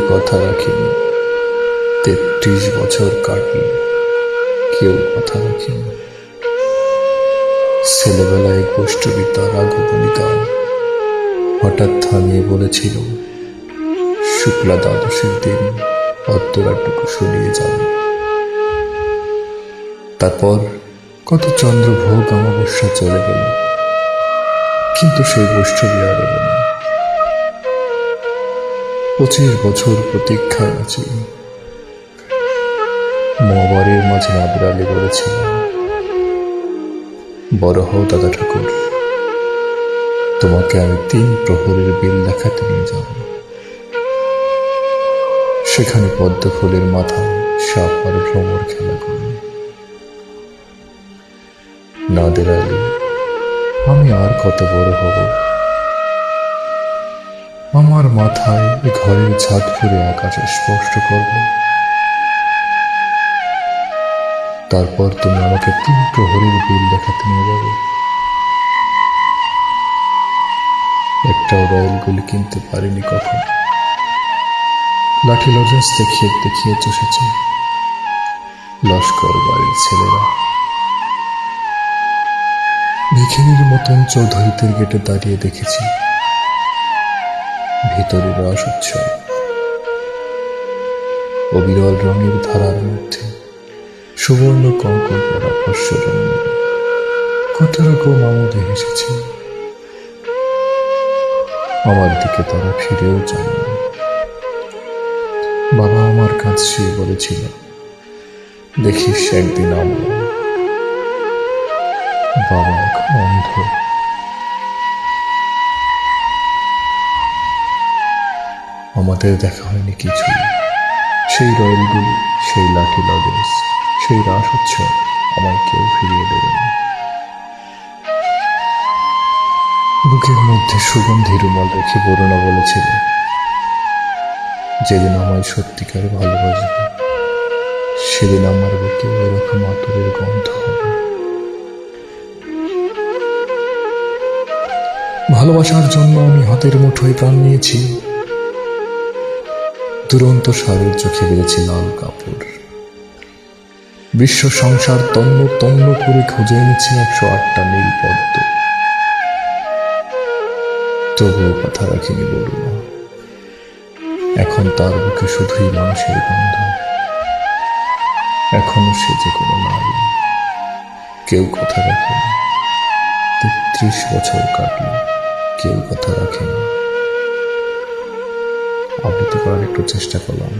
কথা রাখেনি। ৩৩ বছর কাটল, কেউ কথা রাখেনি। ছেলেবেলায় গোষ্ঠবিতার আগমনিকা হঠাৎ থামিয়ে বলেছিল, শুক্লা দ্বাদশীর দিন অর্ধরাটুকু শুনিয়ে যাবে। তারপর কত চন্দ্রভোগ অমাবস্যা চলে গেল, কিন্তু সেই বৈষ্ণবী আর এল না। 25 বছর প্রতীক্ষায় আছি। মহাবারের মাঝে নাবির আলী বলেছিল, বড় হও দাদা ঠাকুর, তোমাকে আমি 3 প্রহরের বিল দেখাতে নিয়ে যাব। সেখানে পদ্ম ফুলের মাথায় সাপ আর ভ্রমর খেলা করবে। নাদের আলী, আমি আর কত বড় হব? আমার মাথায় ঘরের ছাদ ফুরে আকাশে স্পষ্ট করবে। তারপর তুমি আমাকে 3 প্রহরের বিল দেখাতে নিয়ে যাবে। একটাও রয়্যাল গুলি কিনতে পারিনি কখন। লাঠি লজেন্স দেখিয়ে দেখিয়ে চষেছে লস্কর বাড়ির ছেলেরা। ভিখিরির মতন চৌধুরীদের গেটে দাঁড়িয়ে দেখেছি, ভিতরে রস উৎসব। অবিরল রঙের ধারার মধ্যে সুবর্ণ কঙ্কর পরা ফস্যজন্য কত রকম আমোদে হেসেছে। আমার দিকে তারা ফিরেও জানে না। বাবা আমার কাছে শুয়ে বলেছিল, দেখিস একদিন আমরা। বাবা এখন অন্ধ। আমাদের দেখা হয়নি কিছু। সেই রয়্যালগুলি, সেই লাঠি লজেন্স, সেই রাস উৎসব আমায় কেউ ফিরিয়ে দেবে না। বুকের মধ্যে সুগন্ধি রুমাল রেখে বরুণা বলেছিল, যেদিন আমায় সত্যিকার ভালোবাসবে, সেদিন আমার বুকে এরকম আতরের গন্ধ হবে। ভালোবাসার জন্য আমি হাতের মুঠোয় প্রাণ নিয়েছি। দুরন্ত সারের চোখে বেঁধেছি লাল কাপড়। বিশ্ব সংসার তন্ন তন্ন করে খুঁজে এনেছি 108টা নীল পদ্ম। তবুও কথা রাখিনি বলুন। এখন তার বুকে শুধুই মানুষের গন্ধ। এখনো সে যে কোনো নারী। কেউ কথা রাখে না। 33 বছর কাটল, কেউ কথা রাখে না। আবৃত্তি করার একটু চেষ্টা করলাম।